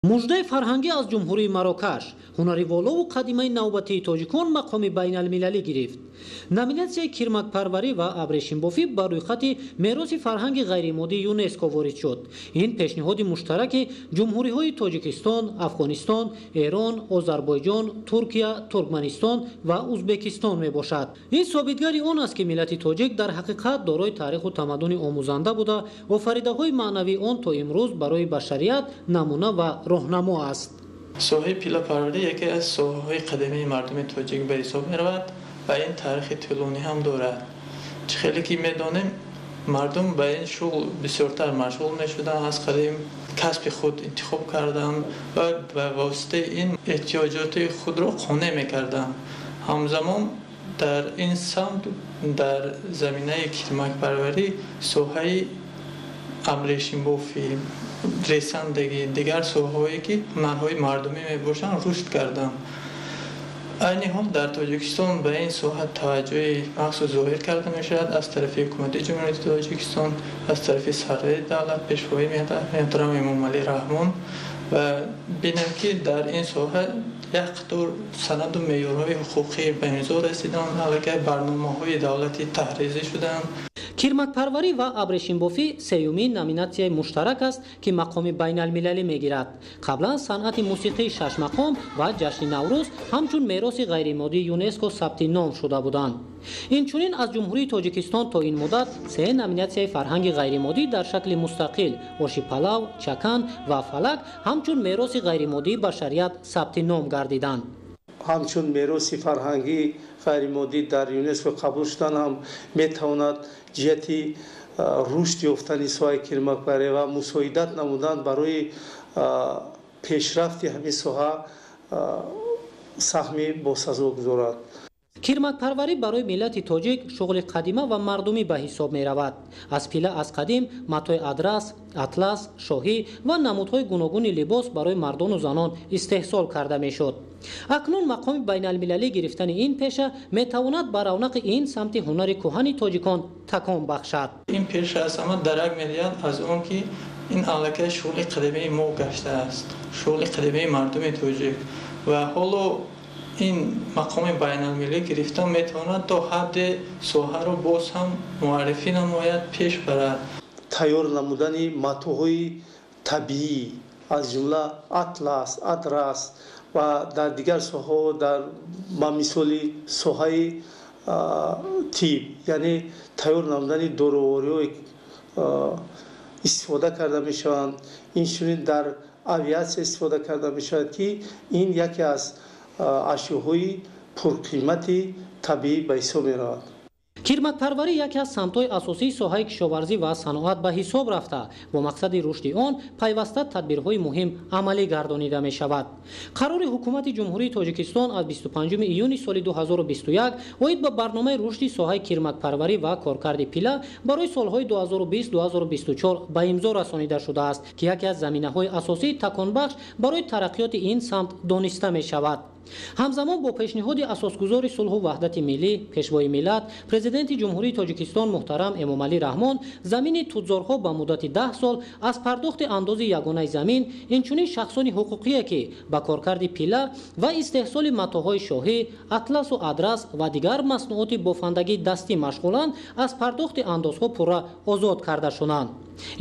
муждаи фарҳангӣ аз ҷумҳурии Марокаш ҳунариволову қадимаи навбатии тоҷикон мақоми байналмилалӣ гирифт. Номинатсияи кирмакпарварӣ ва абрешимбофӣ ба рӯйхати мероси фарҳанги ғайримоддии ЮНЕСКО ворид шуд. Ин пешниҳоди муштараки ҷумҳуриҳои Тоҷикистон, Афғонистон, Эрон, Озарбойҷон, Туркия, Туркманистон ва Узбекистон мебошад. Ин собитгари он аст ки миллати тоҷик дар ҳақиқат дорои таъриху тамаддуни омӯзанда буда, офаридаҳои маънавии он то имрӯз барои башарият намуна ва роҳнамо аст. соҳаи пилапарварӣ яке аз соҳаҳои қадимаи мардуми тоҷик ба ҳисоб меравад ва ин таърихи тӯлонӣ ҳам дорад. хеле ки медонем, мардум ба ин шуғл бисёртар машғул мешуданд, аз қадим касби худ интихоб карданд ва ба воситаи ин эҳтиёҷоти худро қонеъ мекарданд. ҳамзамон дар ин самт дар заминаи кирмакпарварӣ соҳаи абрешимбофӣ, ресандагӣ, дигар соҳаҳое ки ҳунарҳои мардумӣ мебошанд рушд карданд. айни ҳол дар Тоҷикистон ба ин соҳа таваҷҷӯҳи махсус зоҳир карда мешавад аз тарафи ҳукумати ҷумҳурияти Тоҷикистон, аз тарафи сарвари давлат пешвои муҳтарам Эмомалӣ Раҳмон ва бинем ки дар ин соҳа як қатор санаду меъёрҳои ҳуқуқӣ ба имзо расиданд, аллакай барномаҳои давлатӣ таҳризӣ шуданд. кирмакпарварӣ ва абрешимбофӣ сеюмин номинатсияи муштарак аст ки мақоми байналмилалӣ мегирад. қаблан санъати мусиқии шашмақом ва ҷашни Наврӯз ҳамчун мероси ғайримоддии ЮНЕСКО сабти ном шуда буданд. Инчунин аз ҷумҳурии Тоҷикистон то ин муддат се номинатсияи фарҳанги ғайримоддӣ дар шакли мустақил оши палав, чакан ва фалак ҳамчун мероси ғайримоддии башарият сабти ном гардиданд. ҳамчун мероси фарҳангӣ ғайримоддӣ дар ЮНЕСКО қабул шудан ҳам метавонад ҷиҳати рушд ёфтани соҳаи кирмакпарварӣ ва мусоидат намудан барои пешрафти ҳамин соҳа саҳми босазо гузорад. кирмакпарварӣ барои миллати тоҷик шуғли қадима ва мардумӣ ба ҳисоб меравад. Аз пила аз қадим матои адрас, атлас, шоҳӣ ва намудҳои гуногуни либос барои мардону занон истеҳсол карда мешуд. акнун мақоми байналмилалӣ гирифтани ин пеша метавонад ба равнақи ин самти ҳунари кӯҳани тоҷикон такон бахшад. ин пеша аз ҳама дарак медиҳад аз он ки ин аллакай шуғли қадимаи мо гаштааст, шуғли қадимаи мардуми тоҷик ва ҳоло ин мақоми байналмилалӣ гирифтан метавонад то ҳадде соҳаро боз ҳам муаррифӣ намояд, пеш барад. тайёр намудани матоъҳои табиӣ аз ҷумла атлас, адрас ва дар дигар соҳаҳо ба мисоли соҳаи тиб, яъне тайёр намудани доровориҳои истифода карда мешаванд. инчунин дар авиатсия истифода карда мешавад ки ин яке аз ашёҳои пурқимати табиӣ ба ҳисоб меравад. кирмакпарварӣ яке аз самтҳои асосии соҳаи кишоварзӣ ва саноат ба ҳисоб рафта бо мақсади рушди он пайваста тадбирҳои муҳим амалӣ гардонида мешавад. қарори ҳукумати ҷумҳурии Тоҷикистон аз 25 июни соли 2021 оид ба барномаи рушди соҳаи кирмакпарварӣ ва коркарди пила барои солҳои 2020-2024 ба имзо расонида шудааст ки яке аз заминаҳои асосии таконбахш барои тараққиёти ин самт дониста мешавад. ҳамзамон бо пешниҳоди асосгузори сулҳу ваҳдати миллӣ пешвои миллат президенти ҷумҳурии Тоҷикистон муҳтарам Эмомалӣ Раҳмон замини тудзорҳо ба муддати 10 сол аз пардохти андози ягонаи замин инчунин шахсони ҳуқуқие ки ба коркарди пила ва истеҳсоли матоъҳои шоҳӣ, атласу адрас ва дигар маснуоти бофандагии дастӣ машғуланд аз пардохти андозҳо пурра озод карда шуданд.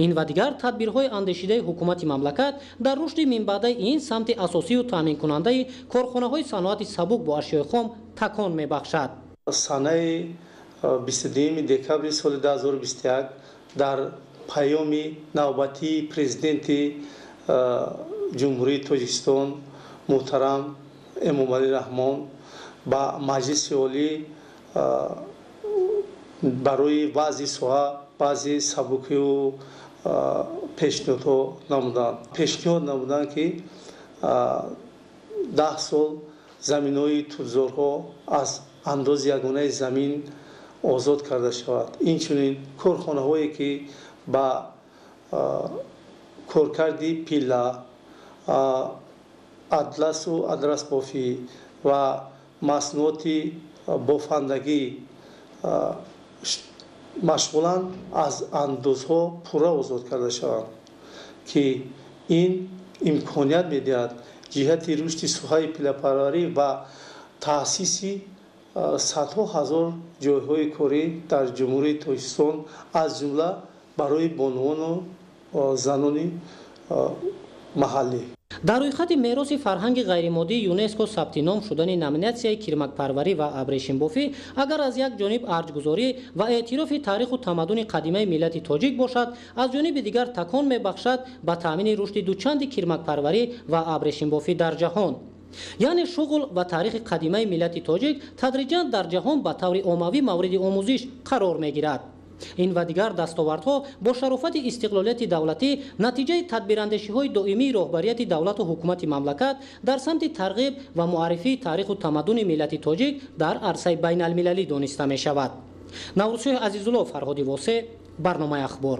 ин ва дигар тадбирҳои андешидаи ҳукумати мамлакат дар рушди минбаъдаи ин самти асосию таъминкунандаи корхонаҳои саноати сабук бо ашёи хом такон мебахшад. санаи 22 декабри соли 2021 дар паёми навбатии президенти ҷумҳурии Тоҷикистон муҳтарам Эмомалӣ Раҳмон ба маҷлиси олӣ барои ваъзи соҳа баъзе сабукию пешниҳодҳо намуданд. пешниҳод намуданд ки 10 сол заминҳои тудзорҳо аз андози ягонаи замин озод карда шавад. инчунин корхонаҳое ки ба коркарди пилла, атласу адрасбофӣ ва маснуоти бофандагӣ машғуланд аз андозҳо пурра озод карда шаванд ки ин имконият медиҳад ҷиҳати рушди соҳаи пилапарварӣ ва таъсиси садҳо ҳазор ҷойҳои корӣ дар ҷумҳурии Тоҷикистон аз ҷумла барои бонувону занони маҳаллӣ. дар рӯйхати мероси фарҳанги ғайримоддии ЮНЕСКО сабти ном шудани номинатсияи кирмакпарварӣ ва абрешимбофӣ агар аз як ҷониб арҷгузорӣ ва эътирофи тариху тамаддуни қадимаи миллати тоҷик бошад, аз ҷониби дигар такон мебахшад ба таъмини рушди дучанди кирмакпарварӣ ва абрешимбофӣ дар ҷаҳон. яъне шуғл ва таърихи қадимаи миллати тоҷик тадриҷан дар ҷаҳон ба таври оммавӣ мавриди омӯзиш қарор мегирад. ин ва дигар дастовардҳо бо шарофати истиқлолияти давлатӣ натиҷаи тадбирандешиҳои доимии роҳбарияти давлату ҳукумати мамлакат дар самти тарғиб ва муаррифии таъриху тамаддуни миллати тоҷик дар арсаи байналмилалӣ дониста мешавад. наврӯзшоҳи азизулло, Фарҳоди Восе, барномаи ахбор.